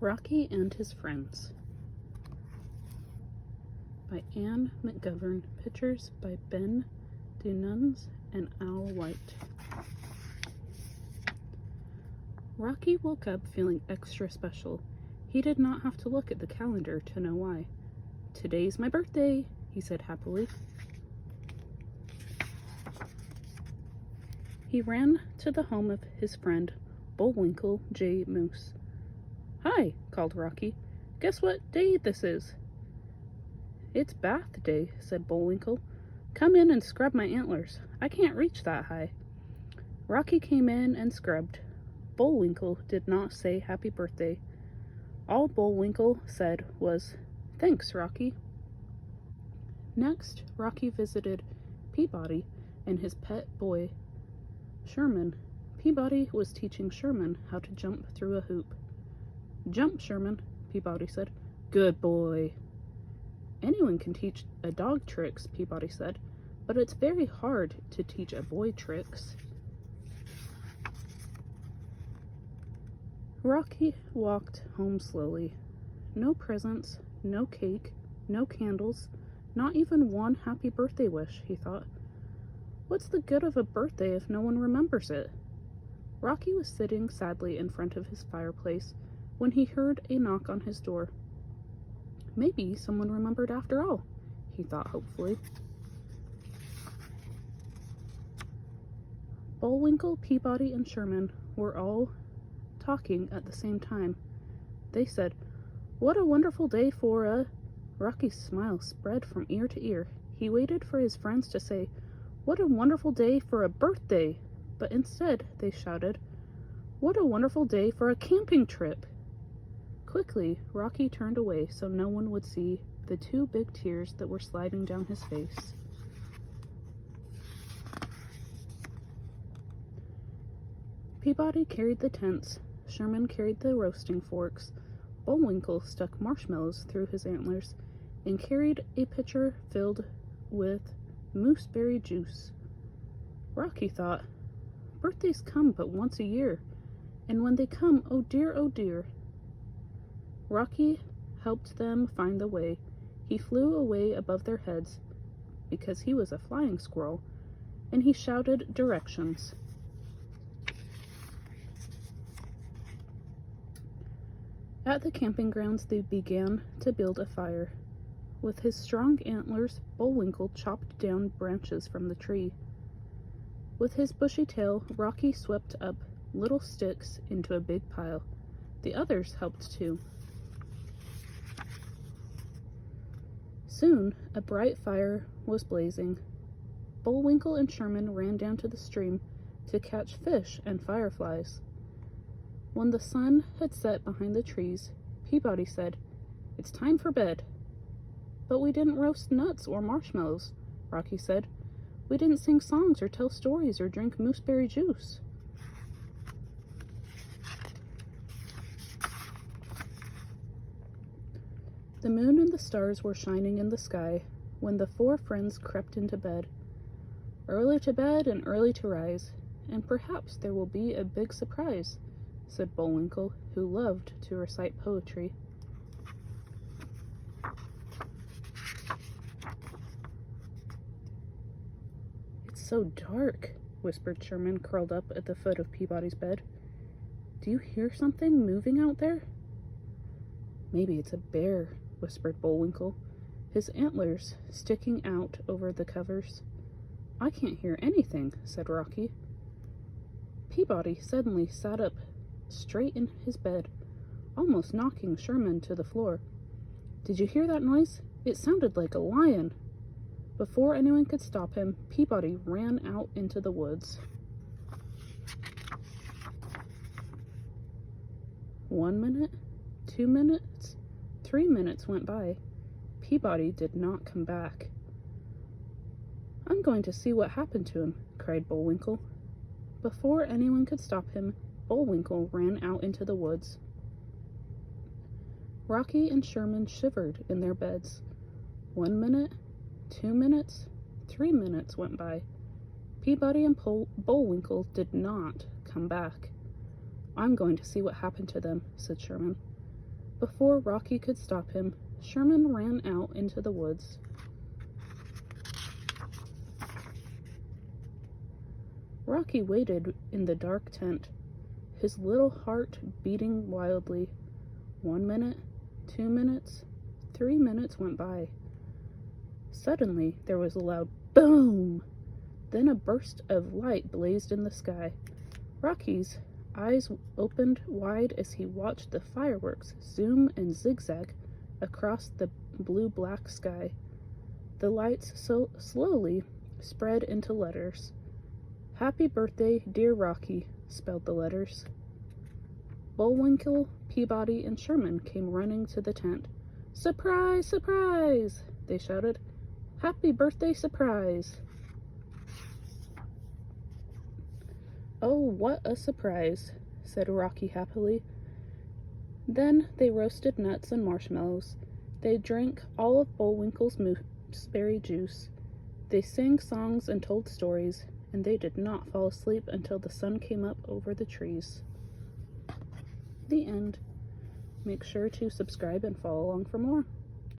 Rocky and His Friends by Anne McGovern. Pictures by Ben Dununs and Al White. Rocky woke up feeling extra special. He did not have to look at the calendar to know why. "Today's my birthday," he said happily. He ran to the home of his friend, Bullwinkle J. Moose. "Hi," called Rocky. "Guess what day this is?" "It's bath day," said Bullwinkle. "Come in and scrub my antlers. I can't reach that high." Rocky came in and scrubbed. Bullwinkle did not say happy birthday. All Bullwinkle said was, "Thanks, Rocky." Next, Rocky visited Peabody and his pet boy, Sherman. Peabody was teaching Sherman how to jump through a hoop. "Jump, Sherman," Peabody said. "Good boy." "Anyone can teach a dog tricks," Peabody said, "but it's very hard to teach a boy tricks." Rocky walked home slowly. No presents, no cake, no candles, not even one happy birthday wish, he thought. What's the good of a birthday if no one remembers it? Rocky was sitting sadly in front of his fireplace when he heard a knock on his door. Maybe someone remembered after all, he thought hopefully. Bullwinkle, Peabody, and Sherman were all talking at the same time. They said, "What a wonderful day for a..." Rocky's smile spread from ear to ear. He waited for his friends to say, "What a wonderful day for a birthday!" But instead they shouted, "What a wonderful day for a camping trip!" Quickly, Rocky turned away so no one would see the two big tears that were sliding down his face. Peabody carried the tents. Sherman carried the roasting forks. Bullwinkle stuck marshmallows through his antlers and carried a pitcher filled with mooseberry juice. Rocky thought, birthdays come but once a year, and when they come, oh dear, oh dear. Rocky helped them find the way. He flew away above their heads, because he was a flying squirrel, and he shouted directions. At the camping grounds, they began to build a fire. With his strong antlers, Bullwinkle chopped down branches from the tree. With his bushy tail, Rocky swept up little sticks into a big pile. The others helped too. Soon, a bright fire was blazing. Bullwinkle and Sherman ran down to the stream to catch fish and fireflies. When the sun had set behind the trees, Peabody said, "It's time for bed." "But we didn't roast nuts or marshmallows," Rocky said. "We didn't sing songs or tell stories or drink mooseberry juice." The moon and the stars were shining in the sky when the four friends crept into bed. "Early to bed and early to rise, and perhaps there will be a big surprise," said Bullwinkle, who loved to recite poetry. "It's so dark," whispered Sherman, curled up at the foot of Peabody's bed. "Do you hear something moving out there?" "Maybe it's a bear," whispered Bullwinkle, his antlers sticking out over the covers. "I can't hear anything," said Rocky. Peabody suddenly sat up straight in his bed, almost knocking Sherman to the floor. "Did you hear that noise? It sounded like a lion." Before anyone could stop him, Peabody ran out into the woods. 1 minute, 2 minutes, 3 minutes went by. Peabody did not come back. "I'm going to see what happened to him," cried Bullwinkle. Before anyone could stop him, Bullwinkle ran out into the woods. Rocky and Sherman shivered in their beds. 1 minute, 2 minutes, 3 minutes went by. Peabody and Bullwinkle did not come back. "I'm going to see what happened to them," said Sherman. Before Rocky could stop him, Sherman ran out into the woods. Rocky waited in the dark tent, his little heart beating wildly. 1 minute, 2 minutes, 3 minutes went by. Suddenly, there was a loud boom. Then a burst of light blazed in the sky. Rocky's eyes opened wide as he watched the fireworks zoom and zigzag across the blue-black sky. The lights slowly spread into letters. "Happy birthday, dear Rocky," spelled the letters. Bullwinkle, Peabody, and Sherman came running to the tent. "Surprise! Surprise!" they shouted. "Happy birthday surprise!" "Oh, what a surprise," said Rocky happily. Then they roasted nuts and marshmallows. They drank all of Bullwinkle's mooseberry juice. They sang songs and told stories, and they did not fall asleep until the sun came up over the trees. The end. Make sure to subscribe and follow along for more.